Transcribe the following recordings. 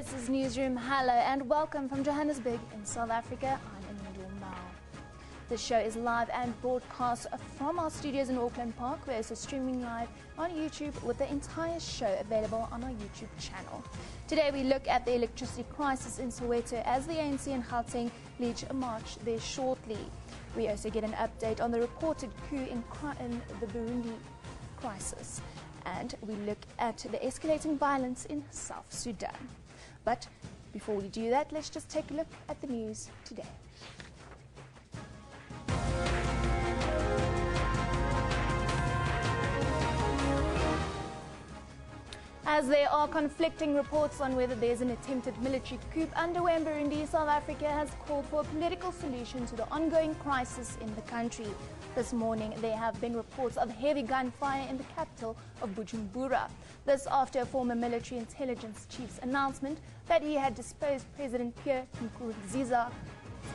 This is Newsroom. Hello and welcome from Johannesburg in South Africa. I'm Anindul Mao. The show is live and broadcast from our studios in Auckland Park. We're also streaming live on YouTube with the entire show available on our YouTube channel. Today we look at the electricity crisis in Soweto as the ANC and Gauteng lead a march there shortly. We also get an update on the reported coup in the Burundi crisis. And we look at the escalating violence in South Sudan. But before we do that, let's just take a look at the news today. As there are conflicting reports on whether there's an attempted military coup underway in Burundi, South Africa has called for a political solution to the ongoing crisis in the country. This morning, there have been reports of heavy gunfire in the capital of Bujumbura. This after a former military intelligence chief's announcement that he had disposed President Pierre Nkurunziza.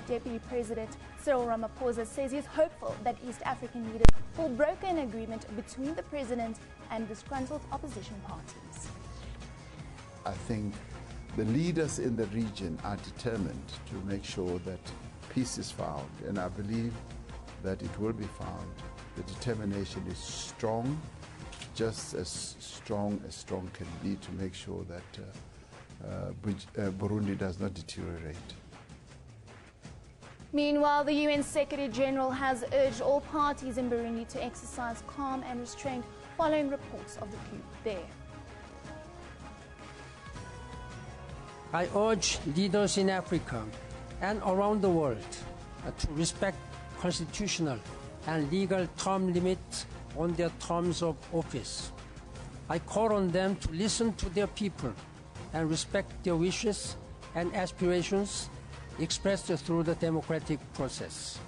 Deputy President Cyril Ramaphosa says he's hopeful that East African leaders will broker an agreement between the president and disgruntled opposition parties. I think the leaders in the region are determined to make sure that peace is found, and I believe that it will be found. The determination is strong, just as strong can be, to make sure that Burundi does not deteriorate. Meanwhile, the UN Secretary General has urged all parties in Burundi to exercise calm and restraint following reports of the coup there. I urge leaders in Africa and around the world to respect constitutional and legal term limits on their terms of office. I call on them to listen to their people and respect their wishes and aspirations expressed through the democratic process.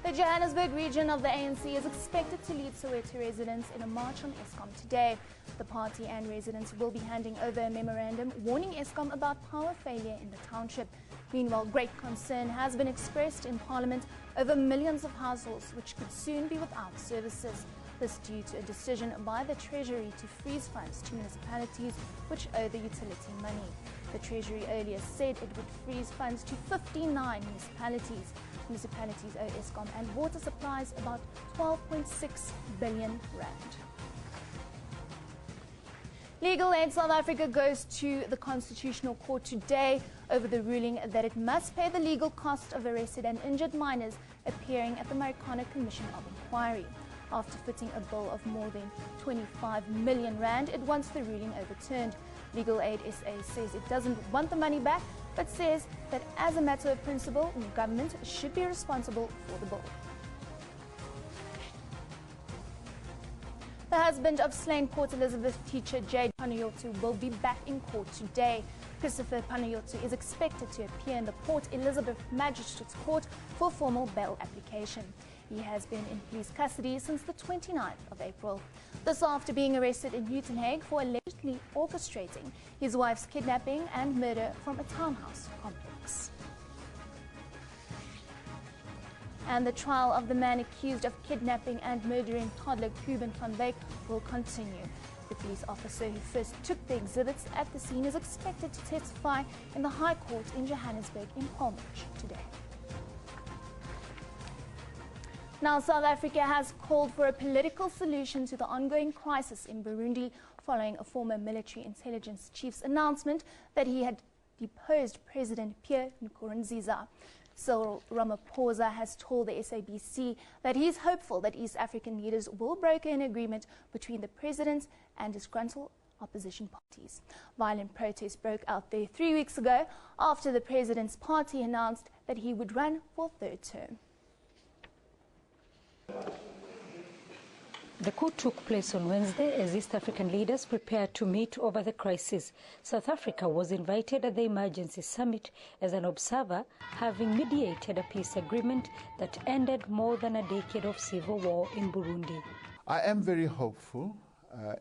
The Johannesburg region of the ANC is expected to lead Soweto residents in a march on Eskom today. The party and residents will be handing over a memorandum warning Eskom about power failure in the township. Meanwhile, great concern has been expressed in Parliament over millions of households which could soon be without services. This due to a decision by the Treasury to freeze funds to municipalities which owe the utility money. The Treasury earlier said it would freeze funds to 59 municipalities. Municipalities owe Eskom and water supplies about 12.6 billion rand. Legal Aid South Africa goes to the Constitutional Court today over the ruling that it must pay the legal cost of arrested and injured minors appearing at the Marikana Commission of Inquiry. After footing a bill of more than 25 million rand, it wants the ruling overturned. Legal Aid SA says it doesn't want the money back, but says that as a matter of principle, government should be responsible for the bill. The husband of slain Port Elizabeth teacher Jade Panayiotou will be back in court today. Christopher Panayiotou is expected to appear in the Port Elizabeth Magistrates Court for formal bail application. He has been in police custody since the 29th of April. This after being arrested in Uitenhage for allegedly orchestrating his wife's kidnapping and murder from a townhouse complex. And the trial of the man accused of kidnapping and murdering toddler Cuban van Wyk will continue. The police officer who first took the exhibits at the scene is expected to testify in the High Court in Johannesburg in Palmage today. Now, South Africa has called for a political solution to the ongoing crisis in Burundi following a former military intelligence chief's announcement that he had deposed President Pierre Nkurunziza. Cyril Ramaphosa has told the SABC that he is hopeful that East African leaders will broker an agreement between the president and disgruntled opposition parties. Violent protests broke out there 3 weeks ago after the president's party announced that he would run for a third term. The coup took place on Wednesday as East African leaders prepared to meet over the crisis. South Africa was invited at the emergency summit as an observer, having mediated a peace agreement that ended more than a decade of civil war in Burundi. I am very hopeful,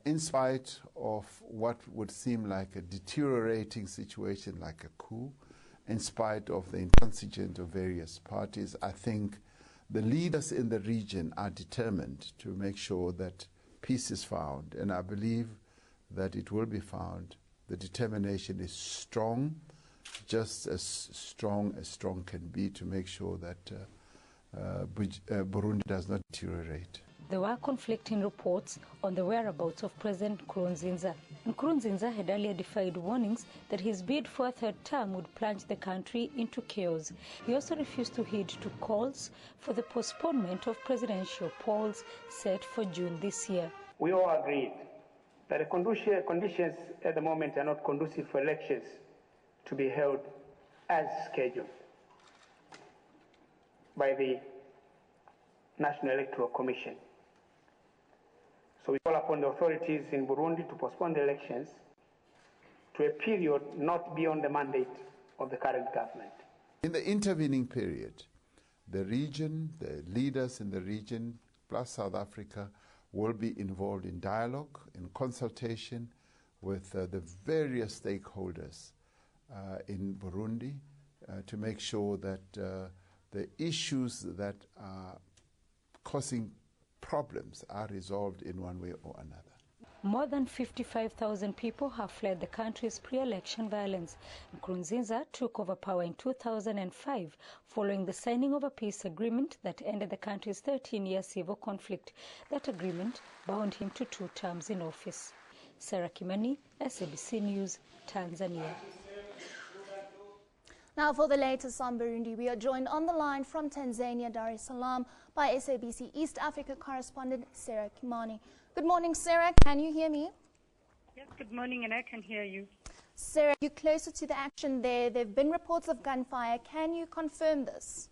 in spite of what would seem like a deteriorating situation like a coup, in spite of the intransigence of various parties. I think the leaders in the region are determined to make sure that peace is found, and I believe that it will be found. The determination is strong, just as strong can be, to make sure that Burundi does not deteriorate. There were conflicting reports on the whereabouts of President Nkurunziza. Nkurunziza had earlier defied warnings that his bid for a third term would plunge the country into chaos. He also refused to heed to calls for the postponement of presidential polls set for June this year. We all agreed that the conditions at the moment are not conducive for elections to be held as scheduled by the National Electoral Commission. So we call upon the authorities in Burundi to postpone the elections to a period not beyond the mandate of the current government. In the intervening period, the region, the leaders in the region, plus South Africa, will be involved in dialogue, in consultation with the various stakeholders in Burundi to make sure that the issues that are causing problems are resolved in one way or another. More than 55,000 people have fled the country's pre-election violence. Nkurunziza took over power in 2005 following the signing of a peace agreement that ended the country's 13-year civil conflict. That agreement bound him to 2 terms in office. Sarah Kimani, SABC News, Tanzania. Now for the latest on Burundi, we are joined on the line from Tanzania, Dar es Salaam, by SABC East Africa correspondent Sarah Kimani. Good morning, Sarah. Can you hear me? Yes, good morning, and I can hear you. Sarah, you're closer to the action there. There have been reports of gunfire. Can you confirm this?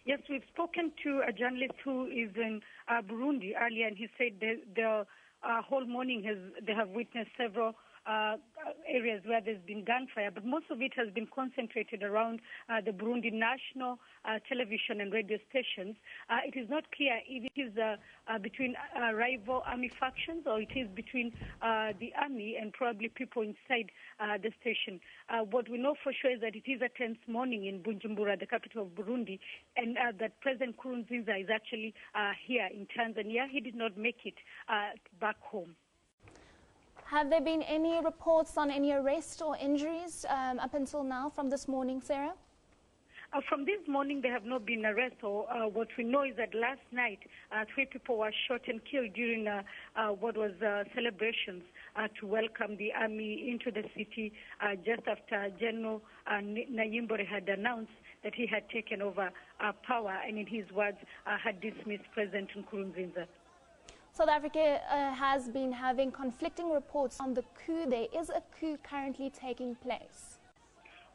Yes, we've spoken to a journalist who is in Burundi earlier, and he said the whole morning they have witnessed several areas where there's been gunfire, but most of it has been concentrated around the Burundi national television and radio stations. It is not clear if it is between rival army factions or it is between the army and probably people inside the station. What we know for sure is that it is a tense morning in Bujumbura, the capital of Burundi, and that President Nkurunziza is actually here in Tanzania. He did not make it back home. Have there been any reports on any arrests or injuries up until now from this morning, Sarah? From this morning, there have not been arrests. Or what we know is that last night, 3 people were shot and killed during what was celebrations to welcome the army into the city just after General Nayimbore had announced that he had taken over power and, in his words, had dismissed President Nkurunziza. South Africa has been having conflicting reports on the coup. There is a coup currently taking place.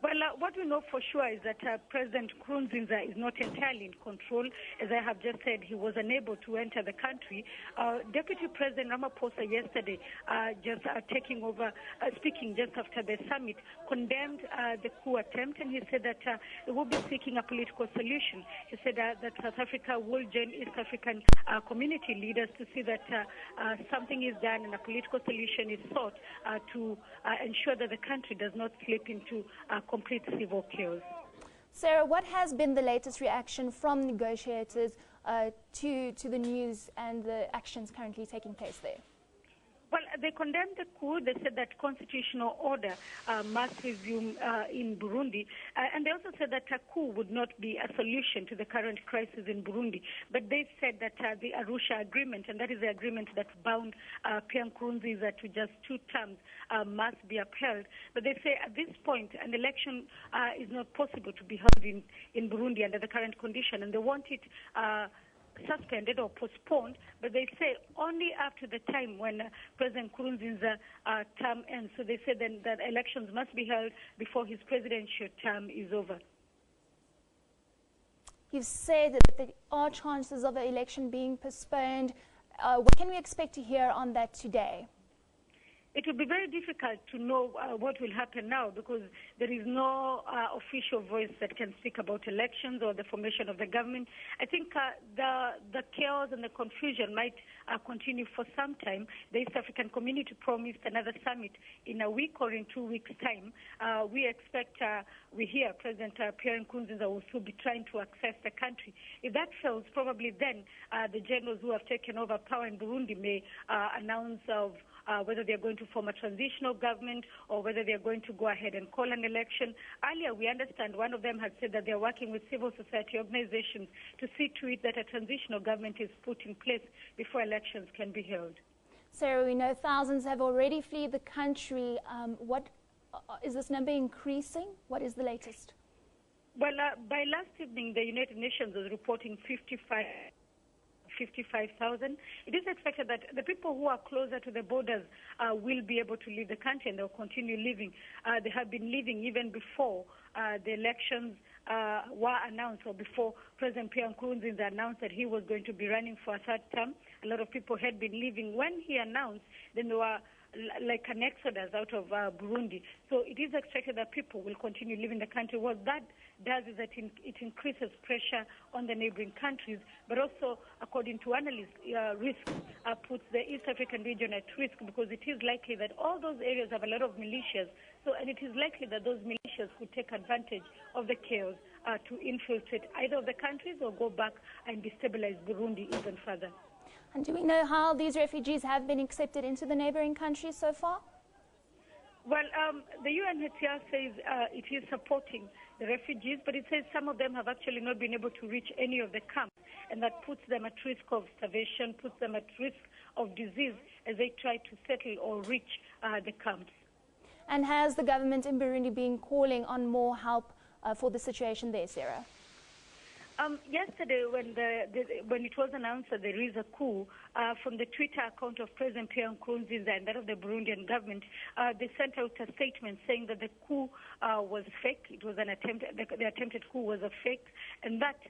Well, what we know for sure is that President Nkurunziza is not entirely in control. As I have just said, he was unable to enter the country. Deputy President Ramaphosa yesterday, taking over, speaking just after the summit, condemned the coup attempt, and he said that he will be seeking a political solution. He said that South Africa will join East African community leaders to see that something is done and a political solution is sought to ensure that the country does not slip into complete civil chaos. Sarah, what has been the latest reaction from negotiators to the news and the actions currently taking place there? Well, they condemned the coup. They said that constitutional order must resume in Burundi. And they also said that a coup would not be a solution to the current crisis in Burundi. But they said that the Arusha Agreement, and that is the agreement that bound Pierre Nkurunziza to just 2 terms, must be upheld. But they say at this point, an election is not possible to be held in Burundi under the current condition, and they want it suspended or postponed, but they say only after the time when President Nkurunziza's term ends. So they say then that elections must be held before his presidential term is over. You've said that there are chances of the election being postponed. What can we expect to hear on that today? It will be very difficult to know what will happen now because there is no official voice that can speak about elections or the formation of the government. I think the chaos and the confusion might continue for some time. The East African community promised another summit in a week or in 2 weeks' time. We expect, we hear President Pierre Nkurunziza will still be trying to access the country. If that fails, probably then the generals who have taken over power in Burundi may announce of whether they're going to form a transitional government or whether they're going to go ahead and call an election. Earlier, we understand one of them had said that they're working with civil society organizations to see to it that a transitional government is put in place before elections can be held. Sarah, we know thousands have already fled the country. What is this number increasing? What is the latest? Well, by last evening, the United Nations was reporting 55,000. It is expected that the people who are closer to the borders will be able to leave the country, and they'll continue living. They have been living even before the elections were announced, or before President Pierre Nkurunziza announced that he was going to be running for a third term. A lot of people had been leaving. When he announced, then there were like an exodus out of Burundi. So it is expected that people will continue living the country. What that does is that it increases pressure on the neighboring countries, but also, according to analysts, puts the East African region at risk, because it is likely that all those areas have a lot of militias. And it is likely that those militias could take advantage of the chaos to infiltrate either of the countries or go back and destabilize Burundi even further. And do we know how these refugees have been accepted into the neighboring countries so far? Well, the UNHCR says it is supporting the refugees, but it says some of them have actually not been able to reach any of the camps, and that puts them at risk of starvation, puts them at risk of disease as they try to settle or reach the camps. And has the government in Burundi been calling on more help for the situation there, Sarah? Yesterday, when it was announced that there is a coup, from the Twitter account of President Pierre Nkurunziza and that of the Burundian government, they sent out a statement saying that the coup was fake. It was an attempt. The attempted coup was a fake, and that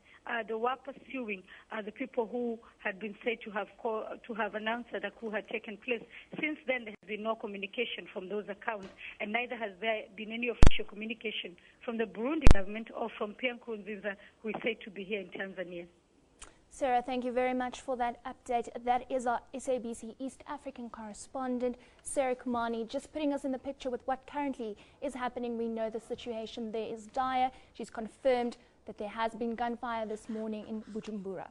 they were pursuing the people who had been said to have announced that a coup had taken place. Since then, there has been no communication from those accounts, and neither has there been any official communication from the Burundi government or from Pierre Nkurunziza, who is said to be here in Tanzania. Sarah, thank you very much for that update. That is our SABC East African correspondent, Sarah Kumani, just putting us in the picture with what currently is happening. We know the situation there is dire. She's confirmed that there has been gunfire this morning in Bujumbura.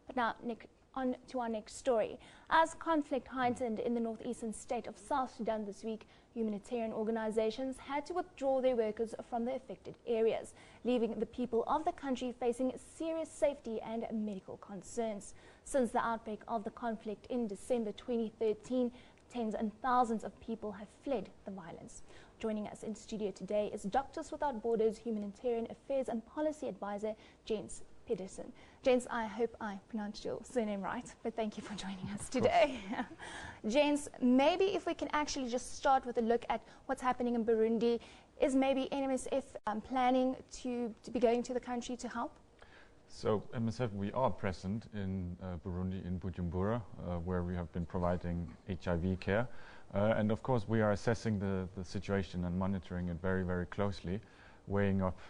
But now, Nick, on to our next story. As conflict heightened in the northeastern state of South Sudan this week, humanitarian organizations had to withdraw their workers from the affected areas, leaving the people of the country facing serious safety and medical concerns. Since the outbreak of the conflict in December 2013, tens and thousands of people have fled the violence. Joining us in studio today is Doctors Without Borders Humanitarian Affairs and Policy Advisor, Jens Pedersen. Jens, I hope I pronounced your surname right, but thank you for joining us today. Jens, maybe if we can actually just start with a look at what's happening in Burundi. Is maybe MSF planning to be going to the country to help? So MSF, we are present in Burundi, in Bujumbura, where we have been providing HIV care. And of course, we are assessing the situation and monitoring it very, very closely, weighing up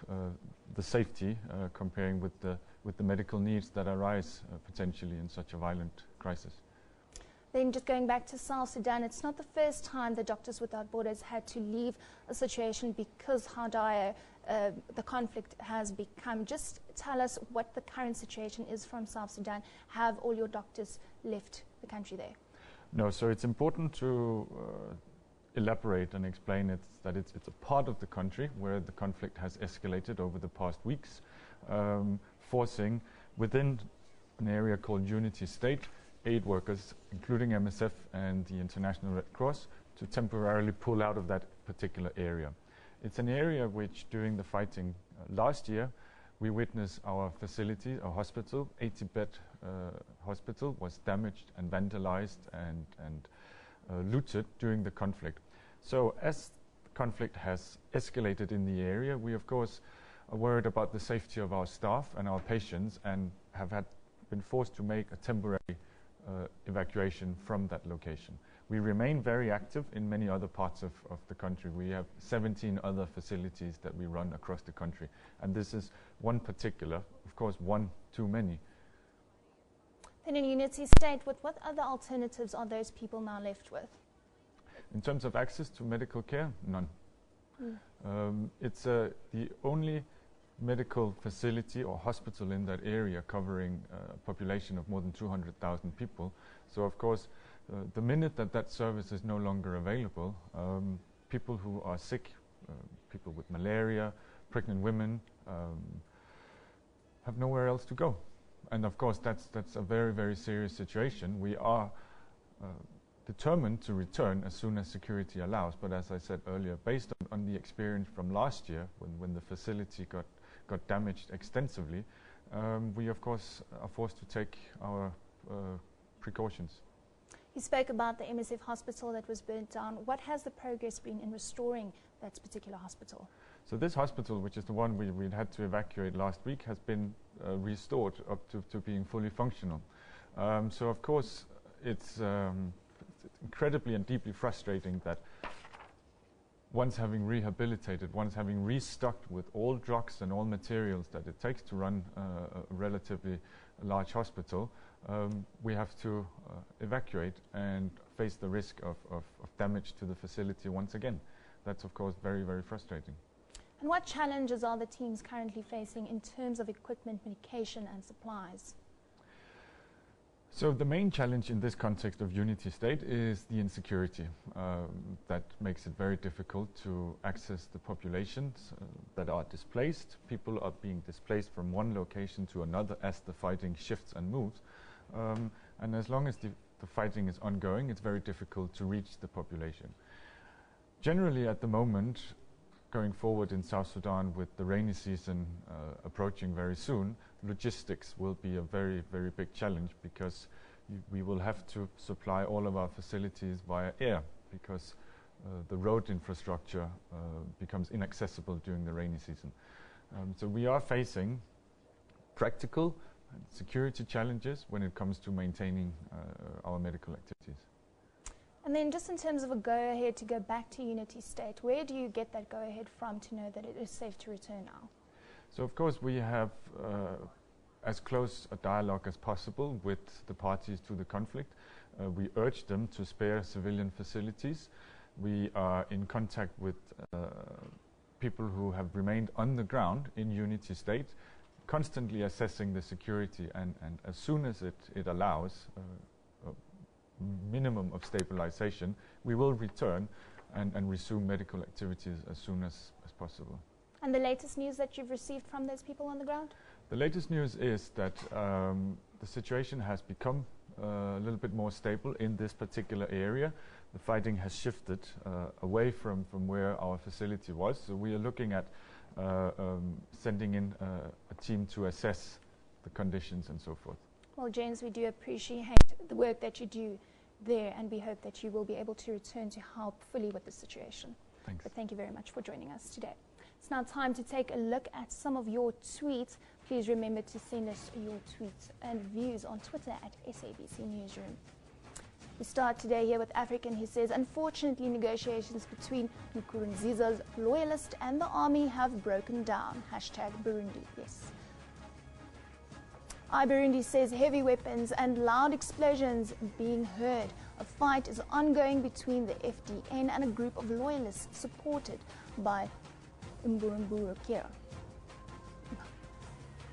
the safety, comparing with the medical needs that arise potentially in such a violent crisis. Then just going back to South Sudan, it's not the first time that Doctors Without Borders had to leave a situation because how dire the conflict has become. Just tell us what the current situation is from South Sudan. Have all your doctors left the country there? No, so it's important to elaborate and explain that it's a part of the country where the conflict has escalated over the past weeks, forcing within an area called Unity State aid workers, including MSF and the International Red Cross, to temporarily pull out of that particular area. It's an area which, during the fighting last year, we witnessed our facility, our hospital, 80-bed hospital, was damaged and vandalized and looted during the conflict. So as the conflict has escalated in the area, we of course are worried about the safety of our staff and our patients, and have been forced to make a temporary evacuation from that location. We remain very active in many other parts of the country. We have 17 other facilities that we run across the country, and this is one particular, of course, one too many. Then in Unity State, what other alternatives are those people now left with? In terms of access to medical care, none. It's the only medical facility or hospital in that area covering a population of more than 200,000 people. So of course The minute that that service is no longer available, people who are sick, people with malaria, pregnant women, have nowhere else to go. And of course, that's a very, very serious situation. We are determined to return as soon as security allows. But as I said earlier, based on the experience from last year, when the facility got damaged extensively, we of course are forced to take our precautions. You spoke about the MSF hospital that was burnt down. What has the progress been in restoring that particular hospital? So this hospital, which is the one we had to evacuate last week, has been restored up to being fully functional. So of course it's incredibly and deeply frustrating that once having rehabilitated, once having restocked with all drugs and all materials that it takes to run a relatively large hospital, we have to evacuate and face the risk of damage to the facility once again. That's of course very, very frustrating. And what challenges are the teams currently facing in terms of equipment, medication and supplies? So the main challenge in this context of Unity State is the insecurity. That makes it very difficult to access the populations that are displaced. People are being displaced from one location to another as the fighting shifts and moves. And as long as the fighting is ongoing, it's very difficult to reach the population. Generally at the moment, going forward in South Sudan with the rainy season approaching very soon, logistics will be a very, very big challenge because we will have to supply all of our facilities via air because the road infrastructure becomes inaccessible during the rainy season. So we are facing practical and security challenges when it comes to maintaining our medical activities. And then just in terms of a go-ahead to go back to Unity State, where do you get that go-ahead from to know that it is safe to return now? So of course we have as close a dialogue as possible with the parties to the conflict. We urge them to spare civilian facilities. We are in contact with people who have remained on the ground in Unity State, constantly assessing the security, and as soon as it allows minimum of stabilization, we will return and resume medical activities as soon as possible. And the latest news that you've received from those people on the ground? The latest news is that the situation has become a little bit more stable in this particular area. The fighting has shifted away from where our facility was, so we are looking at sending in a team to assess the conditions and so forth. Well, James, we do appreciate the work that you do there, and we hope that you will be able to return to help fully with the situation. Thanks. But thank you very much for joining us today. It's now time to take a look at some of your tweets. Please remember to send us your tweets and views on Twitter at SABC Newsroom. We start today here with African, who says, unfortunately, negotiations between Nkurunziza's loyalists and the army have broken down. Hashtag Burundi. Yes. Burundi says heavy weapons and loud explosions being heard. A fight is ongoing between the FDN and a group of loyalists supported by Imburumburu.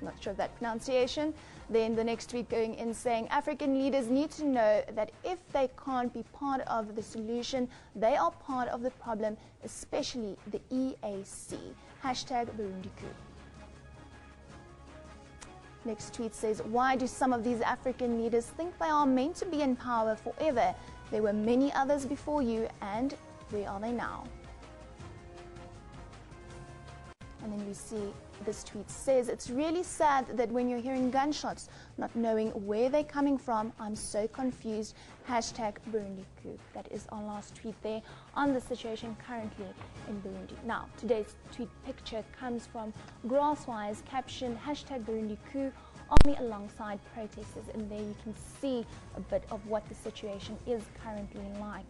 Not sure of that pronunciation. Then the next tweet going in saying African leaders need to know that if they can't be part of the solution, they are part of the problem, especially the EAC. Hashtag Burundiku. Next tweet says, why do some of these African leaders think they are meant to be in power forever? There were many others before you, and where are they now? And then we see this tweet says, it's really sad that when you're hearing gunshots, not knowing where they're coming from, I'm so confused. Hashtag Burundiku. That is our last tweet there on the situation currently in Burundi. Now, today's tweet picture comes from Grasswise, caption hashtag Burundiku, army alongside protesters. And there you can see a bit of what the situation is currently like.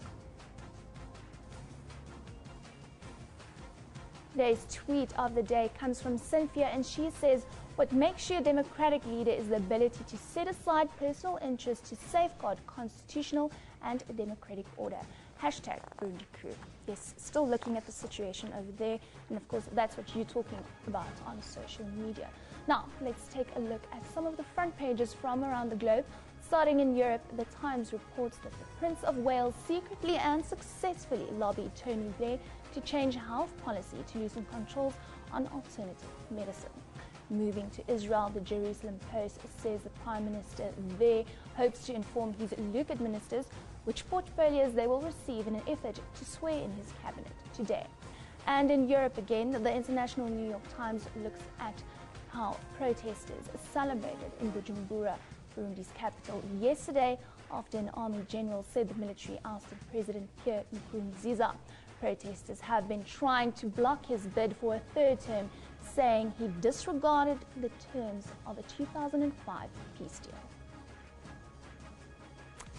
Today's tweet of the day comes from Cynthia, and she says, what makes you a democratic leader is the ability to set aside personal interests to safeguard constitutional and democratic order. Hashtag Burundiku. Yes, still looking at the situation over there, and of course that's what you're talking about on social media. Now, let's take a look at some of the front pages from around the globe, Starting in Europe, The Times reports that the Prince of Wales secretly and successfully lobbied Tony Blair to change health policy to loosen controls on alternative medicine. Moving to Israel, the Jerusalem Post says the Prime Minister there hopes to inform his Likud ministers which portfolios they will receive in an effort to swear in his cabinet today. And in Europe again, the International New York Times looks at how protesters celebrated in Bujumbura, Burundi's capital, yesterday after an army general said the military ousted President Pierre Nkurunziza. Protesters have been trying to block his bid for a third term, saying he disregarded the terms of a 2005 peace deal.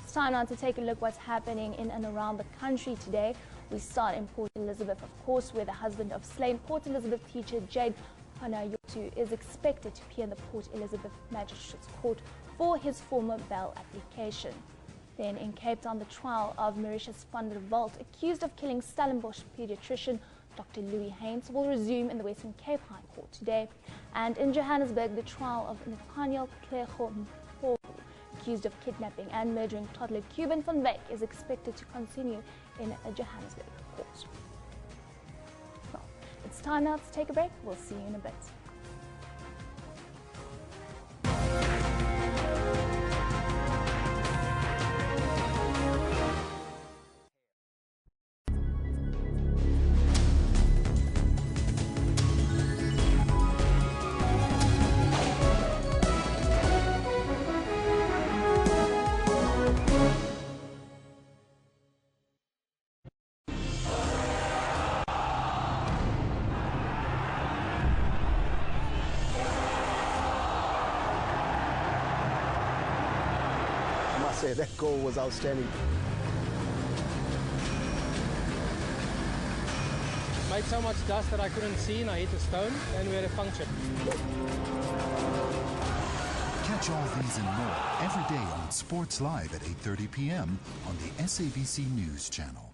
It's time now to take a look what's happening in and around the country today. We start in Port Elizabeth, of course, where the husband of slain Port Elizabeth teacher Jade Panayotu is expected to appear in the Port Elizabeth Magistrates Court for his former bail application. Then in Cape Town, the trial of Mauritius van der Walt, accused of killing Stellenbosch pediatrician Dr. Louis Haynes, will resume in the Western Cape High Court today. And in Johannesburg, the trial of Nathaniel Klego Mpofu, accused of kidnapping and murdering toddler Cuban van Wyk, is expected to continue in a Johannesburg court. Well, it's time now to take a break. We'll see you in a bit. That goal was outstanding. Made so much dust that I couldn't see, and I hit a stone, and we had a puncture. Catch all these and more every day on Sports Live at 8:30 p.m. on the SABC News Channel.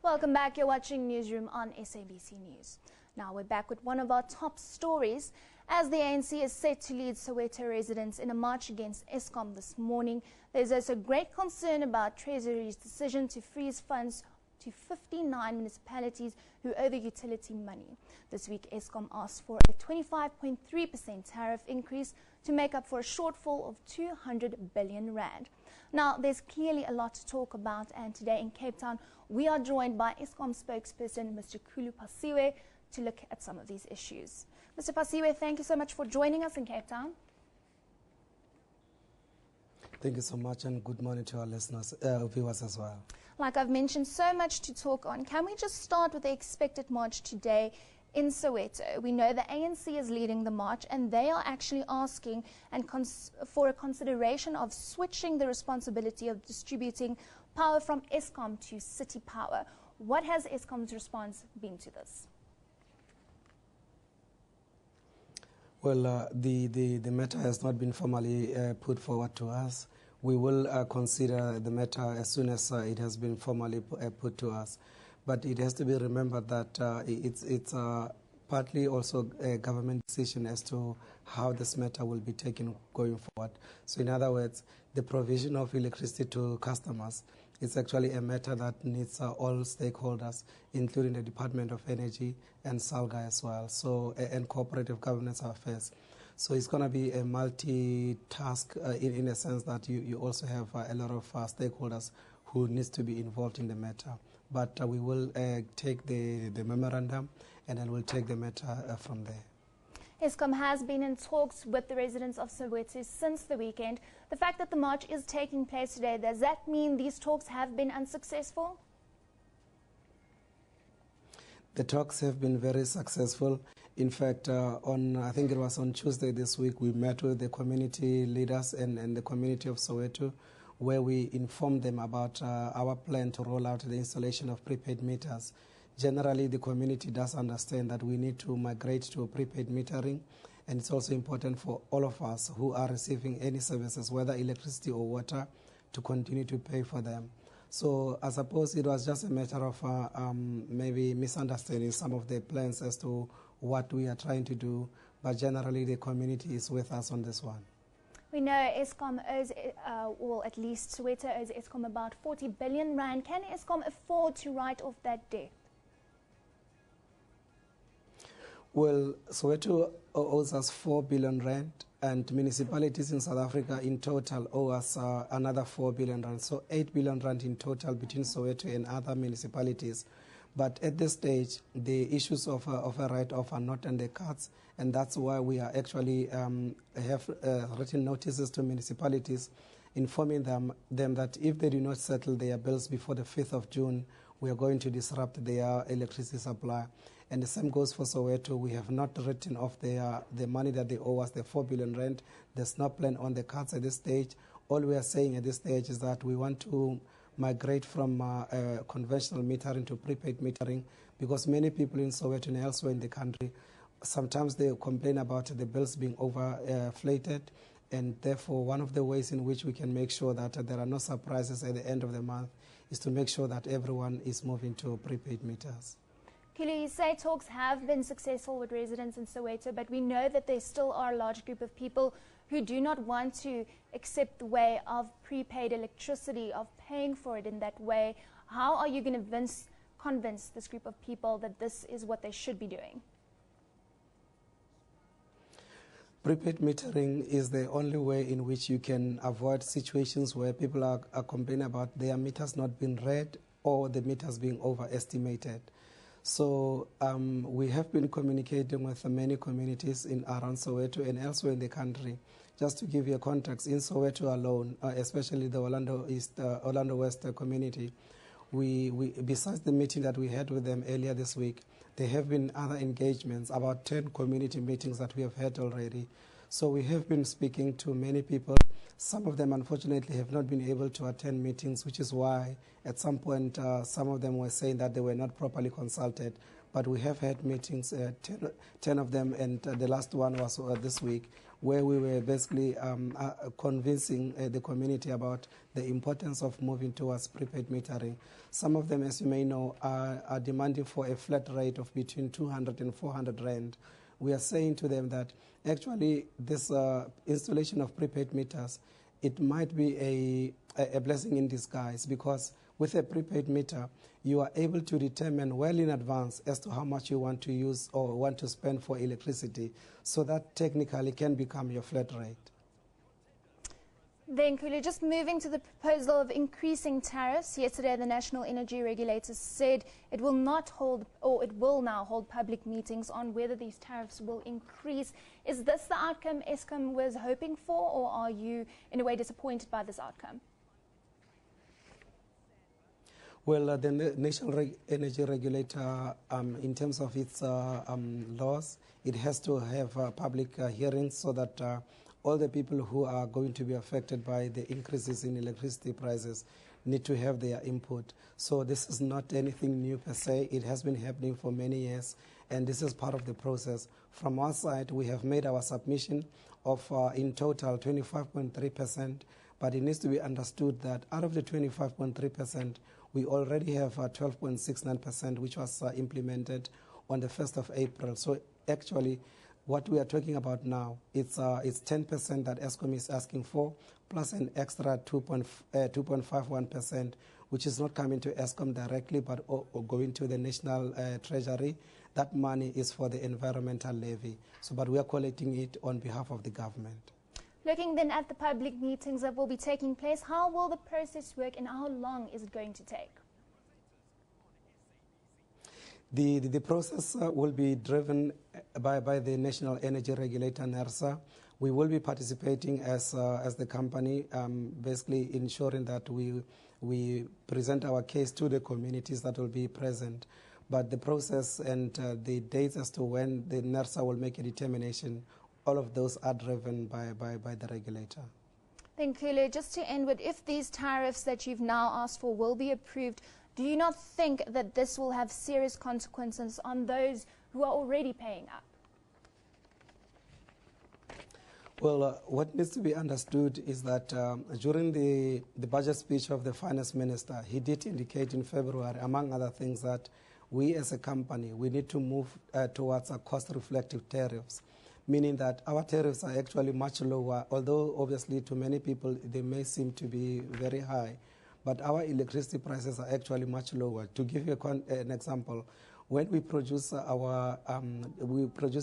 Welcome back. You're watching Newsroom on SABC News. Now we're back with one of our top stories. As the ANC is set to lead Soweto residents in a march against Eskom this morning, there's also great concern about Treasury's decision to freeze funds to 59 municipalities who owe the utility money. This week, Eskom asked for a 25.3% tariff increase to make up for a shortfall of 200 billion rand. Now, there's clearly a lot to talk about, and today in Cape Town, we are joined by Eskom spokesperson Mr. Kulu Pasiwe to look at some of these issues. Mr. Pasiwe, thank you so much for joining us in Cape Town. Thank you so much, and good morning to our listeners, viewers as well. Like I've mentioned, so much to talk on. Can we just start with the expected march today in Soweto? We know the ANC is leading the march, and they are actually asking for a consideration of switching the responsibility of distributing power from Eskom to City Power. What has Eskom's response been to this? Well, the matter has not been formally put forward to us. We will consider the matter as soon as it has been formally put to us. But it has to be remembered that it's partly also a government decision as to how this matter will be taken going forward. So in other words, the provision of electricity to customers is actually a matter that needs all stakeholders, including the Department of Energy and SALGA as well, so and cooperative governance affairs. So it's going to be a multi-task in a sense that you also have a lot of stakeholders who needs to be involved in the matter. But we will take the memorandum, and then we'll take the matter from there. Eskom has been in talks with the residents of Soweto since the weekend. The fact that the march is taking place today, does that mean these talks have been unsuccessful? The talks have been very successful. In fact, I think it was on Tuesday this week, we met with the community leaders and the community of Soweto, where we informed them about our plan to roll out the installation of prepaid meters generally the community does understand that we need to migrate to prepaid metering, and it's also important for all of us who are receiving any services, whether electricity or water, to continue to pay for them. So I suppose it was just a matter of maybe misunderstanding some of the plans as to what we are trying to do, but generally the community is with us on this one. We know Eskom owes, or at least Soweto owes Eskom about 40 billion rand. Can Eskom afford to write off that debt? Well, Soweto owes us 4 billion rand, and municipalities in South Africa in total owe us another 4 billion rand. So 8 billion rand in total between Soweto and other municipalities. But at this stage, the issues of a write-off are not in the cards, and that's why we are actually have written notices to municipalities informing them that if they do not settle their bills before the 5th of June, we are going to disrupt their electricity supply. And the same goes for Soweto. We have not written off the money that they owe us, the 4 billion rand. There's no plan on the cards at this stage. All we are saying at this stage is that we want to migrate from conventional metering to prepaid metering, because many people in Soweto and elsewhere in the country, sometimes they complain about the bills being overflated, and therefore one of the ways in which we can make sure that there are no surprises at the end of the month is to make sure that everyone is moving to prepaid meters. Kulu, you say talks have been successful with residents in Soweto, but we know that there still are a large group of people who do not want to accept the way of prepaid electricity, of paying for it in that way. How are you going to convince this group of people that this is what they should be doing? Prepaid metering is the only way in which you can avoid situations where people are complaining about their meters not being read or the meters being overestimated. So we have been communicating with many communities around Soweto and elsewhere in the country. Just to give you a context, in Soweto alone, especially the Orlando West community, besides the meeting that we had with them earlier this week, there have been other engagements, about 10 community meetings that we have had already. So we have been speaking to many people. Some of them, unfortunately, have not been able to attend meetings, which is why at some point some of them were saying that they were not properly consulted. But we have had meetings, 10 of them, and the last one was this week, where we were basically convincing the community about the importance of moving towards prepaid metering. Some of them, as you may know, are demanding for a flat rate of between 200 and 400 rand. We are saying to them that actually this installation of prepaid meters, it might be a blessing in disguise, because with a prepaid meter, you are able to determine well in advance as to how much you want to use or want to spend for electricity, so that technically can become your flat rate. Then, Kulu, just moving to the proposal of increasing tariffs. Yesterday, the National Energy Regulator said it will not hold, or it will now hold public meetings on whether these tariffs will increase. Is this the outcome Eskom was hoping for, or are you in a way disappointed by this outcome? Well, the National Energy Regulator, in terms of its laws, it has to have public hearings so that all the people who are going to be affected by the increases in electricity prices need to have their input. So this is not anything new per se. It has been happening for many years, and this is part of the process. From our side, we have made our submission of, in total, 25.3%, but it needs to be understood that out of the 25.3%, we already have 12.69%, which was implemented on the 1st of April. So actually, what we are talking about now, it's 10% that Eskom is asking for, plus an extra 2.51%, which is not coming to Eskom directly, but going to the National Treasury. That money is for the environmental levy. So, but we are collecting it on behalf of the government. Looking then at the public meetings that will be taking place, how will the process work and how long is it going to take? The process will be driven by the National Energy Regulator, NERSA. We will be participating as the company, basically ensuring that we present our case to the communities that will be present. But the process and the dates as to when the NERSA will make a determination, all of those are driven by the regulator. Then, Kulu, just to end with, if these tariffs that you've now asked for will be approved, Do you not think that this will have serious consequences on those who are already paying up? Well, what needs to be understood is that during the budget speech of the finance minister, he did indicate in February, among other things, that we as a company, we need to move towards a cost-reflective tariffs, meaning that our tariffs are actually much lower, although obviously to many people they may seem to be very high, but our electricity prices are actually much lower. To give you an example, when we produce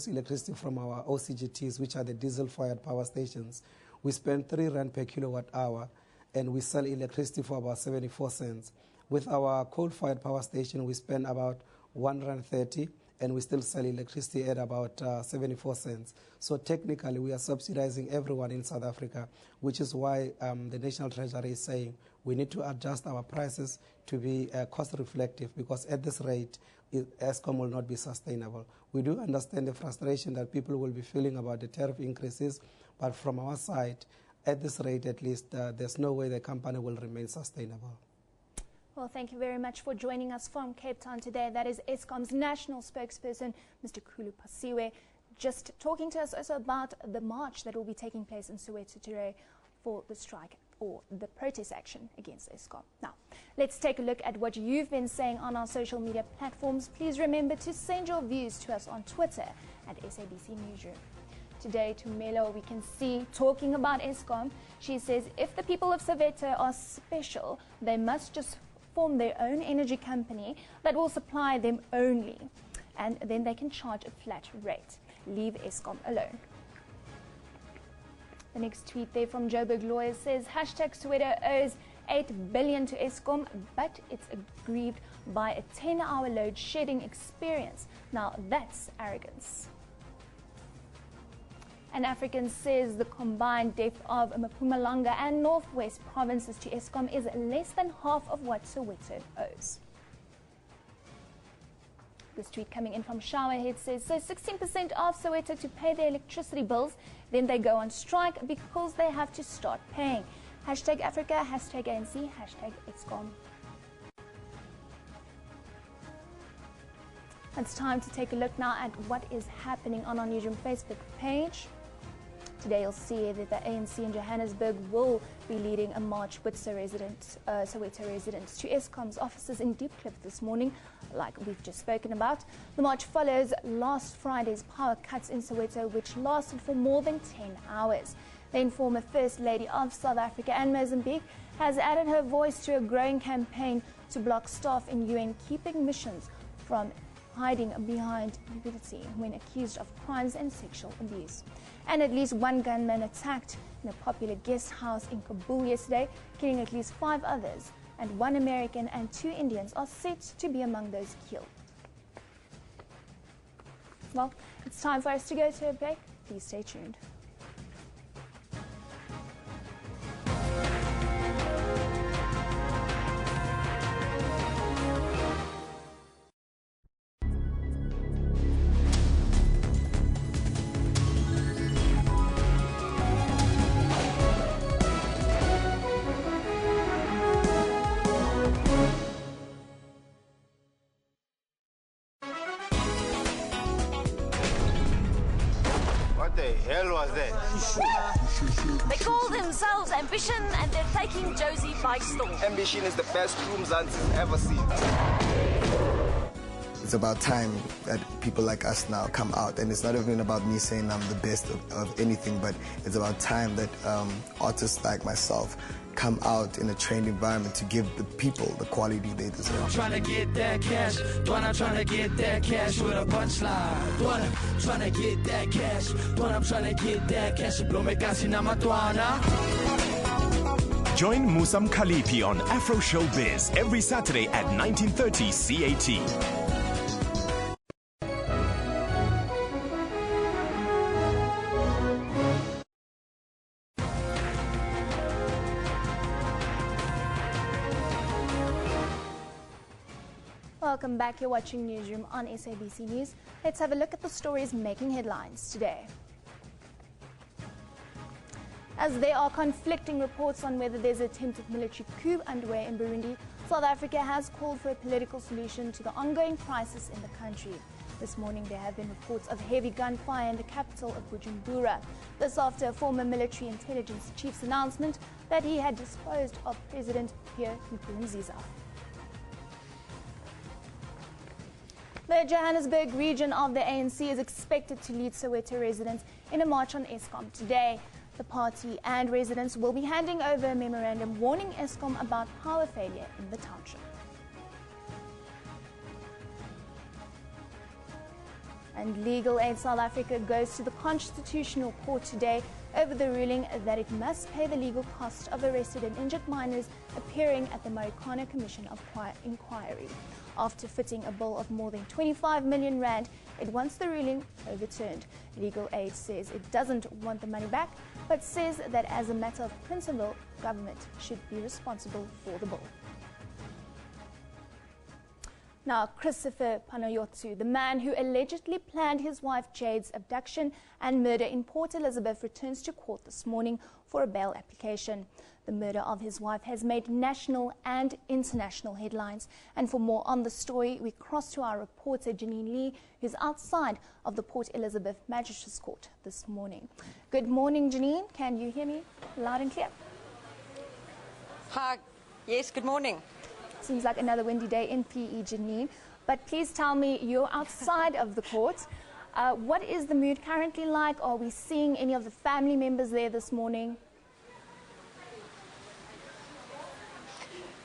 electricity from our OCGTs, which are the diesel-fired power stations, we spend 3 rand per kilowatt hour, and we sell electricity for about 74 cents. With our coal-fired power station, we spend about 1.30 rand, and we still sell electricity at about 74 cents. So technically, we are subsidizing everyone in South Africa, which is why the National Treasury is saying we need to adjust our prices to be cost-reflective, because at this rate, Eskom will not be sustainable. We do understand the frustration that people will be feeling about the tariff increases, but from our side, at this rate at least, there's no way the company will remain sustainable. Well, thank you very much for joining us from Cape Town today. That is Eskom's national spokesperson, Mr. Khulu Phasiwe, just talking to us also about the march that will be taking place in Soweto today for the strike or the protest action against Eskom. Now, let's take a look at what you've been saying on our social media platforms. Please remember to send your views to us on Twitter at SABC Newsroom. Today, Tumelo, we can see talking about Eskom. She says if the people of Soweto are special, they must just form their own energy company that will supply them only, and then they can charge a flat rate. Leave Eskom alone. The next tweet there from Joburg Lawyers says, hashtag Soweto owes 8 billion to Eskom, but it's aggrieved by a 10-hour load shedding experience. Now that's arrogance. An African says the combined debt of Mpumalanga and Northwest provinces to Eskom is less than half of what Soweto owes. This tweet coming in from Showerhead says, so 16% ask Soweto to pay their electricity bills, then they go on strike because they have to start paying. Hashtag Africa, hashtag ANC, hashtag Eskom. It's time to take a look now at what is happening on our Newsroom Facebook page. Today you'll see that the ANC in Johannesburg will be leading a march with Soweto residents to Eskom's offices in Diepkloof this morning, like we've just spoken about. The march follows last Friday's power cuts in Soweto, which lasted for more than 10 hours. The former First Lady of South Africa and Mozambique has added her voice to a growing campaign to block staff in UN keeping missions from hiding behind impunity when accused of crimes and sexual abuse. And at least one gunman attacked in a popular guest house in Kabul yesterday, killing at least 5 others, and 1 American and 2 Indians are said to be among those killed. Well, it's time for us to go to a break. Please stay tuned. What the hell was that? They call themselves Ambition and they're taking Josie by storm. Ambition is the best room Zanzi's ever seen. It's about time that people like us now come out, and it's not even about me saying I'm the best of anything, but it's about time that artists like myself come out in a trained environment to give the people the quality they deserve. Trying to get that cash, I'm trying to get that cash with a punchline. I'm trying to get that cash, I'm trying to get that cash. Join Musam Khalipi on Afro Showbiz every Saturday at 19:30 CAT. Welcome back. You're watching Newsroom on SABC News. Let's have a look at the stories making headlines today. As there are conflicting reports on whether there's an attempted military coup underway in Burundi, South Africa has called for a political solution to the ongoing crisis in the country. This morning, there have been reports of heavy gunfire in the capital of Bujumbura. This after a former military intelligence chief's announcement that he had disposed of President Pierre Nkurunziza. The Johannesburg region of the ANC is expected to lead Soweto residents in a march on Eskom today. The party and residents will be handing over a memorandum warning Eskom about power failure in the township. And Legal Aid South Africa goes to the Constitutional Court today over the ruling that it must pay the legal cost of arrested and injured minors appearing at the Marikana Commission of Inquiry. After footing a bill of more than 25 million rand, it wants the ruling overturned. Legal Aid says it doesn't want the money back, but says that as a matter of principle, government should be responsible for the bill. Now, Christopher Panayiotou, the man who allegedly planned his wife Jade's abduction and murder in Port Elizabeth, returns to court this morning for a bail application. The murder of his wife has made national and international headlines. And for more on the story, we cross to our reporter Janine Lee, who's outside of the Port Elizabeth Magistrates Court this morning. Good morning, Janine. Can you hear me loud and clear? Hi. Yes, good morning. Seems like another windy day in PE, Janine. But please tell me, you're outside of the court. What is the mood currently like? Are we seeing any of the family members there this morning?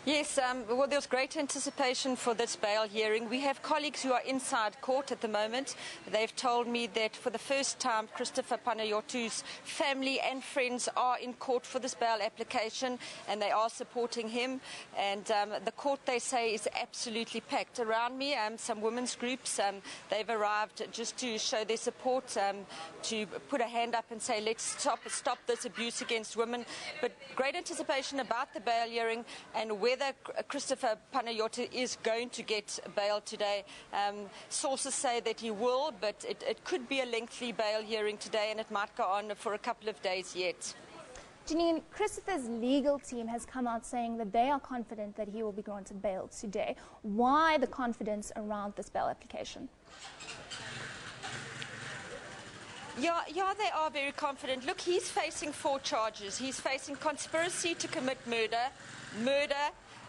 Yes, well, there's great anticipation for this bail hearing. We have colleagues who are inside court at the moment. They've told me that for the first time, Christopher Panayiotou's family and friends are in court for this bail application, and they are supporting him. And the court, they say, is absolutely packed. Around me, some women's groups, they've arrived just to show their support, to put a hand up and say, let's stop this abuse against women. But great anticipation about the bail hearing and whether Christopher Panayiottou is going to get bail today. Sources say that he will, but it could be a lengthy bail hearing today, and it might go on for a couple of days yet. Janine, Christopher's legal team has come out saying that they are confident that he will be granted bail today. Why the confidence around this bail application? Yeah, they are very confident. Look, he's facing 4 charges. He's facing conspiracy to commit murder,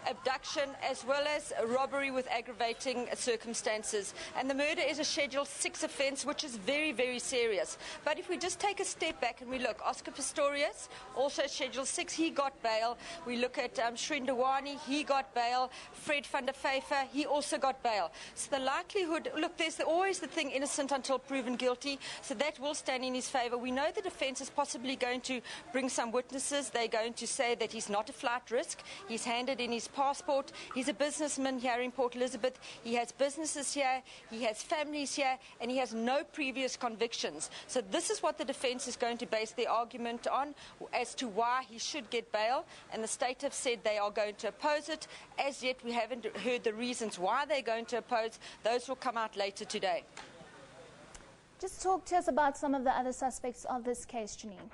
abduction, as well as robbery with aggravating circumstances. And the murder is a Schedule 6 offence, which is very, very serious. But if we just take a step back and we look, Oscar Pistorius, also Schedule 6, he got bail. We look at Shrindawani, he got bail. Fred van der Vyver, he also got bail. So the likelihood, look, there's always the thing innocent until proven guilty, so that will stand in his favour. We know the defence is possibly going to bring some witnesses. They're going to say that he's not a flight risk. He's handed in his passport. He's a businessman here in Port Elizabeth. He has businesses here. He has families here, and he has no previous convictions. So this is what the defence is going to base their argument on as to why he should get bail. And the state have said they are going to oppose it. As yet, we haven't heard the reasons why they're going to oppose. Those will come out later today. Just talk to us about some of the other suspects of this case, Janine.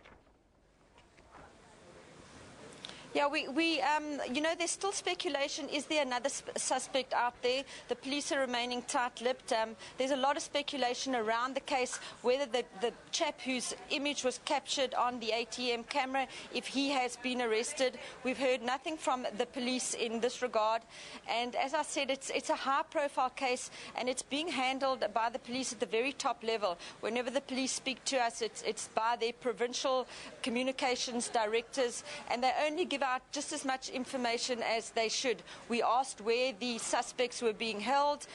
Yeah, you know, there's still speculation. Is there another suspect out there? The police are remaining tight-lipped. There's a lot of speculation around the case, whether the chap whose image was captured on the ATM camera, if he has been arrested. We've heard nothing from the police in this regard. And as I said, it's a high-profile case, and it's being handled by the police at the very top level. Whenever the police speak to us, it's by their provincial communications directors, and they only give out just as much information as they should. We asked where the suspects were being held.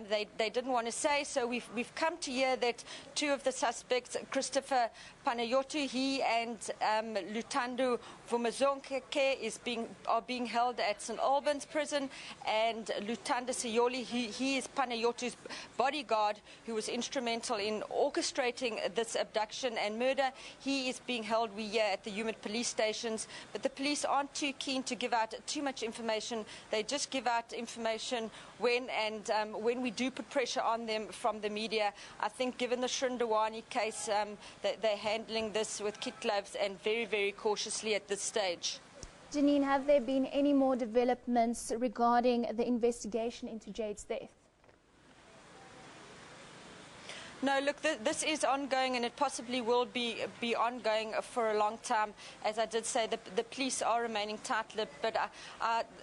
They didn't want to say, so we've come to hear that 2 of the suspects, Christopher Panayiottou, he and Lutando Vumazonke are being held at St. Albans prison, and Lutando Siyoli, he is Panayiotou's bodyguard who was instrumental in orchestrating this abduction and murder. He is being held, we hear, at the Humid police stations, but the police aren't too keen to give out too much information. They just give out information when we do put pressure on them from the media. I think given the Shrindawani case, they're handling this with kid gloves and very, very cautiously at this stage. Janine, have there been any more developments regarding the investigation into Jade's death? No, look, this is ongoing, and it possibly will be ongoing for a long time. As I did say, the police are remaining tight-lipped, but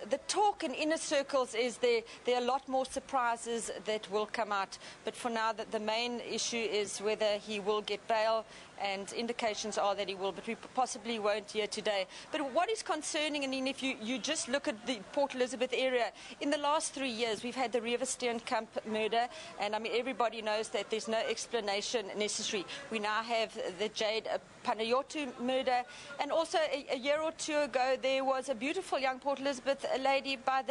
the talk in inner circles is there are a lot more surprises that will come out. But for now, the main issue is whether he will get bail, and indications are that he will, but we possibly won't hear today. But what is concerning, and if you just look at the Port Elizabeth area, in the last 3 years, we've had the Rivesteenkamp murder, and I mean, everybody knows that there's no explanation necessary. We now have the Jade Panayotu murder, and also a year or two ago, there was a beautiful young Port Elizabeth lady by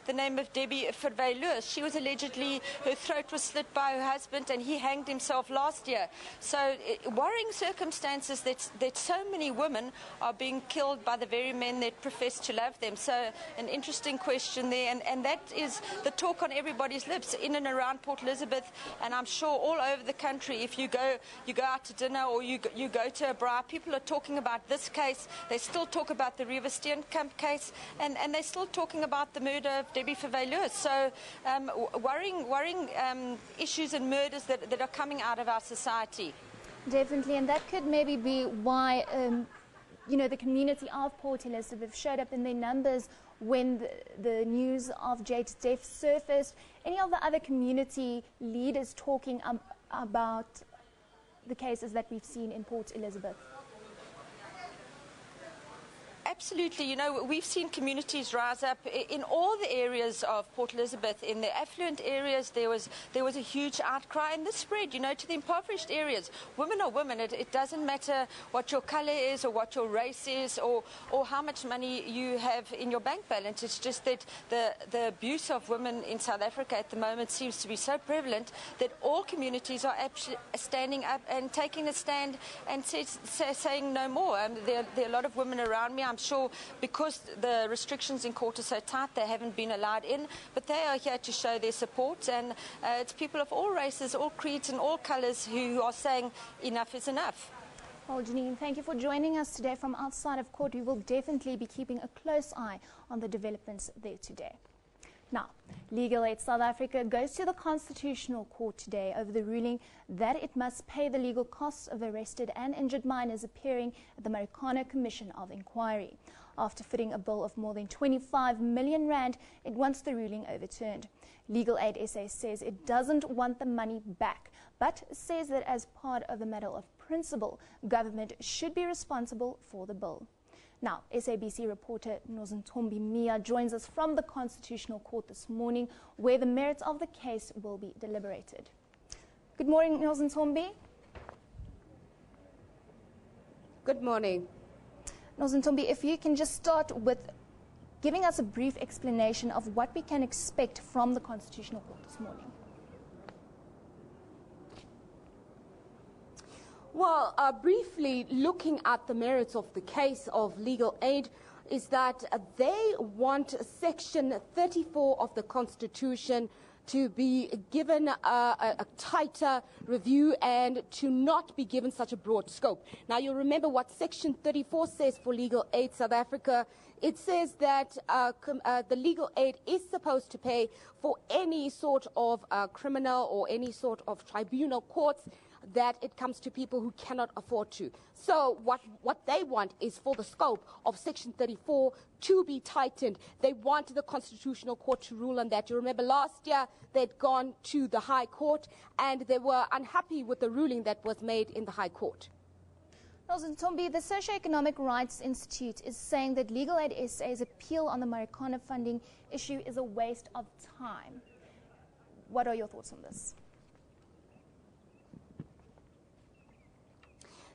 the name of Debbie Verwey-Lewis. She was allegedly, her throat was slit by her husband, and he hanged himself last year. So worrying circumstances that so many women are being killed by the very men that profess to love them. So an interesting question there, and that is the talk on everybody's lips in and around Port Elizabeth, and I'm sure all over the country. If you go out to dinner or you go to a bar, people are talking about this case. They still talk about the Rivesteenkamp case, and they're still talking about the murder of Debbie Verwey-Lewis. So worrying issues and murders that are coming out of our society. Definitely, and that could maybe be why, the community of Port Elizabeth showed up in their numbers when the news of Jade's death surfaced. Any of the other community leaders talking about the cases that we've seen in Port Elizabeth? Absolutely. We've seen communities rise up in all the areas of Port Elizabeth. In the affluent areas, there was a huge outcry, and this spread, to the impoverished areas. Women are women. It doesn't matter what your color is or what your race is or how much money you have in your bank balance. It's just that the abuse of women in South Africa at the moment seems to be so prevalent that all communities are actually standing up and taking a stand and saying no more. There are a lot of women around me. I'm sure because the restrictions in court are so tight, they haven't been allowed in, but they are here to show their support, and it's people of all races, all creeds and all colours who are saying enough is enough. Well, Janine, thank you for joining us today from outside of court. We will definitely be keeping a close eye on the developments there today. Now, Legal Aid South Africa goes to the Constitutional Court today over the ruling that it must pay the legal costs of arrested and injured minors appearing at the Marikana Commission of Inquiry. After footing a bill of more than 25 million rand, it wants the ruling overturned. Legal Aid SA says it doesn't want the money back, but says that as part of a matter of principle, government should be responsible for the bill. Now, SABC reporter Nozantombi Mia joins us from the Constitutional Court this morning, where the merits of the case will be deliberated. Good morning, Nozantombi. Good morning. Nozantombi, if you can just start with giving us a brief explanation of what we can expect from the Constitutional Court this morning. Well, briefly looking at the merits of the case of Legal Aid is that they want Section 34 of the Constitution to be given a tighter review and to not be given such a broad scope. Now, you'll remember what Section 34 says for Legal Aid South Africa. It says that the legal aid is supposed to pay for any sort of criminal or any sort of tribunal courts that it comes to people who cannot afford to. So what they want is for the scope of Section 34 to be tightened. They want the Constitutional Court to rule on that. You remember last year they'd gone to the High Court and they were unhappy with the ruling that was made in the High Court. Nozantombi, the Socioeconomic Rights Institute is saying that Legal Aid SA's appeal on the Marikana funding issue is a waste of time. What are your thoughts on this?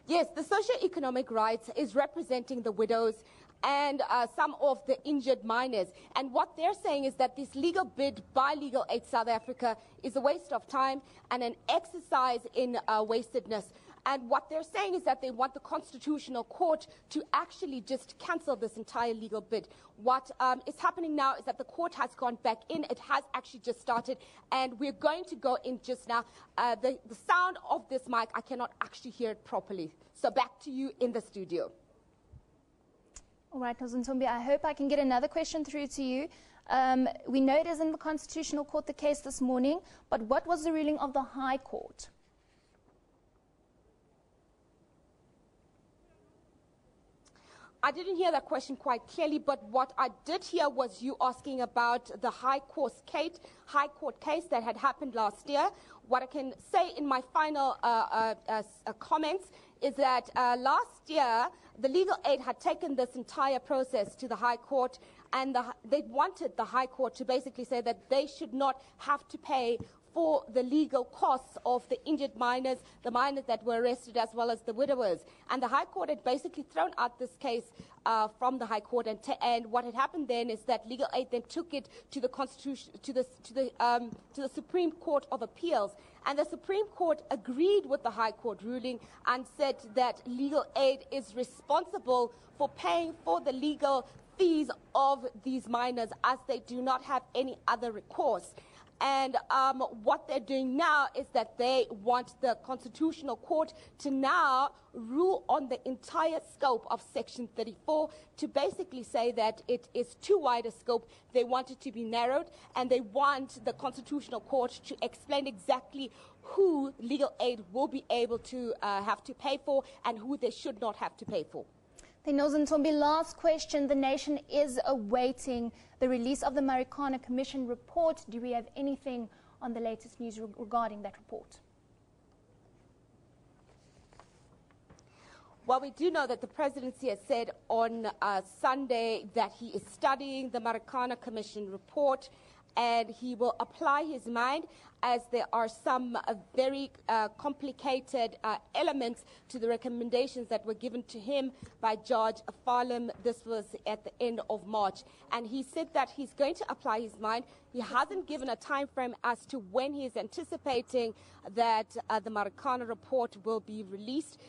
Yes, the Socioeconomic Rights is representing the widows and some of the injured minors. And what they're saying is that this legal bid by Legal Aid South Africa is a waste of time and an exercise in wastedness. And what they're saying is that they want the Constitutional Court to actually just cancel this entire legal bid. What is happening now is that the court has gone back in. It has actually just started, and we're going to go in just now. The sound of this mic, I cannot actually hear it properly. So back to you in the studio. All right, Nozuntombi, I hope I can get another question through to you. We know it is in the Constitutional Court, the case this morning, but what was the ruling of the High Court? I didn't hear that question quite clearly, but what I did hear was you asking about the High Court case that had happened last year. What I can say in my final comments is that last year, the legal aid had taken this entire process to the High Court, and they wanted the High Court to basically say that they should not have to pay for the legal costs of the injured miners, the miners that were arrested, as well as the widowers. And the High Court had basically thrown out this case from the High Court, and what had happened then is that legal aid then took it to the the Supreme Court of Appeals, and the Supreme Court agreed with the High Court ruling and said that legal aid is responsible for paying for the legal fees of these miners, as they do not have any other recourse. And what they're doing now is that they want the Constitutional Court to now rule on the entire scope of Section 34 to basically say that it is too wide a scope. They want it to be narrowed, and they want the Constitutional Court to explain exactly who legal aid will be able to have to pay for and who they should not have to pay for. Nozuntombi, last question. The nation is awaiting the release of the Marikana Commission report. Do we have anything on the latest news regarding that report? Well, we do know that the presidency has said on Sunday that he is studying the Marikana Commission report, and he will apply his mind, as there are some very complicated elements to the recommendations that were given to him by Judge Farlam. This was at the end of March. And he said that he's going to apply his mind. He hasn't given a time frame as to when he is anticipating that the Marikana report will be released.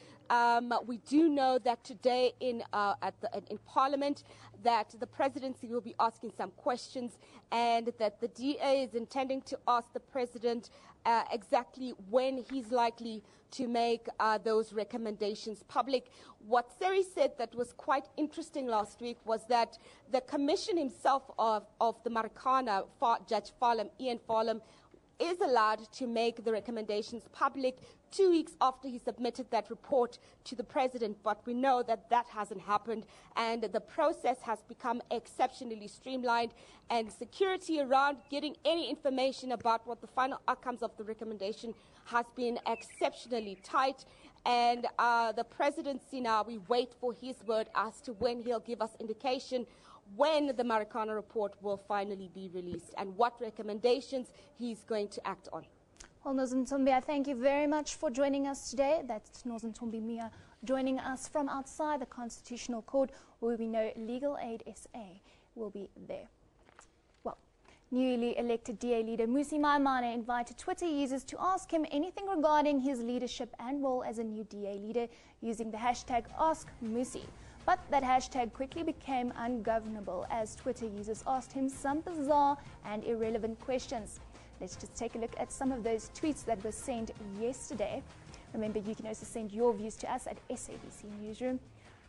We do know that today in Parliament that the presidency will be asking some questions, and that the DA is intending to ask the president exactly when he's likely to make those recommendations public. What Seri said that was quite interesting last week was that the commission himself of the Marikana, Judge Farlam, Ian Farlam, is allowed to make the recommendations public 2 weeks after he submitted that report to the president. But we know that that hasn't happened, and the process has become exceptionally streamlined, and security around getting any information about what the final outcomes of the recommendation has been exceptionally tight. And the presidency now, we wait for his word as to when he'll give us indication when the Marikana report will finally be released and what recommendations he's going to act on. Well, Nozuntombi, I thank you very much for joining us today. That's Nozuntombi Mia joining us from outside the Constitutional Court, where we know Legal Aid SA will be there. Well, newly elected DA leader Mmusi Maimane invited Twitter users to ask him anything regarding his leadership and role as a new DA leader using the hashtag AskMmusi. But that hashtag quickly became ungovernable as Twitter users asked him some bizarre and irrelevant questions. Let's just take a look at some of those tweets that were sent yesterday. Remember, you can also send your views to us at SABC Newsroom.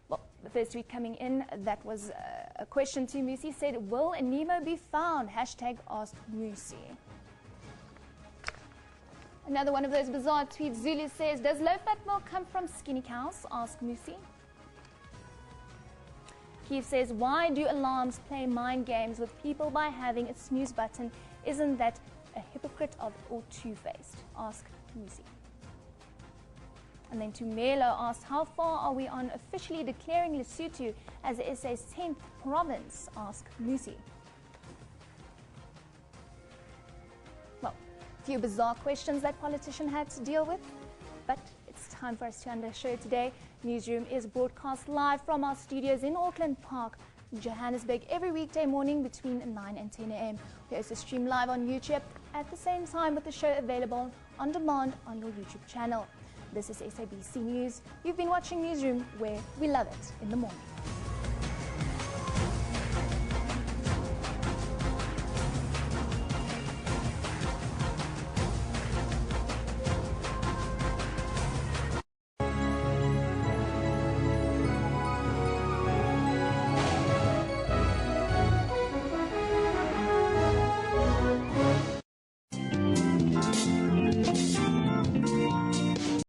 Well, the first tweet coming in, that was a question to Mmusi, said, "Will Nemo be found? Hashtag AskMmusi." Another one of those bizarre tweets, Zulu says, "Does low-fat milk come from skinny cows? AskMmusi." Keith says, "Why do alarms play mind games with people by having a snooze button? Isn't that a hypocrite or two-faced? AskMmusi." And then Tumelo asked, "How far are we on officially declaring Lesotho as SA's 10th province? AskMmusi." Well, a few bizarre questions that politician had to deal with, but it's time for us to end our show today. Newsroom is broadcast live from our studios in Auckland Park, Johannesburg, every weekday morning between 9 and 10 a.m. We also stream live on YouTube at the same time, with the show available on demand on your YouTube channel. This is SABC News. You've been watching Newsroom, where we love it in the morning.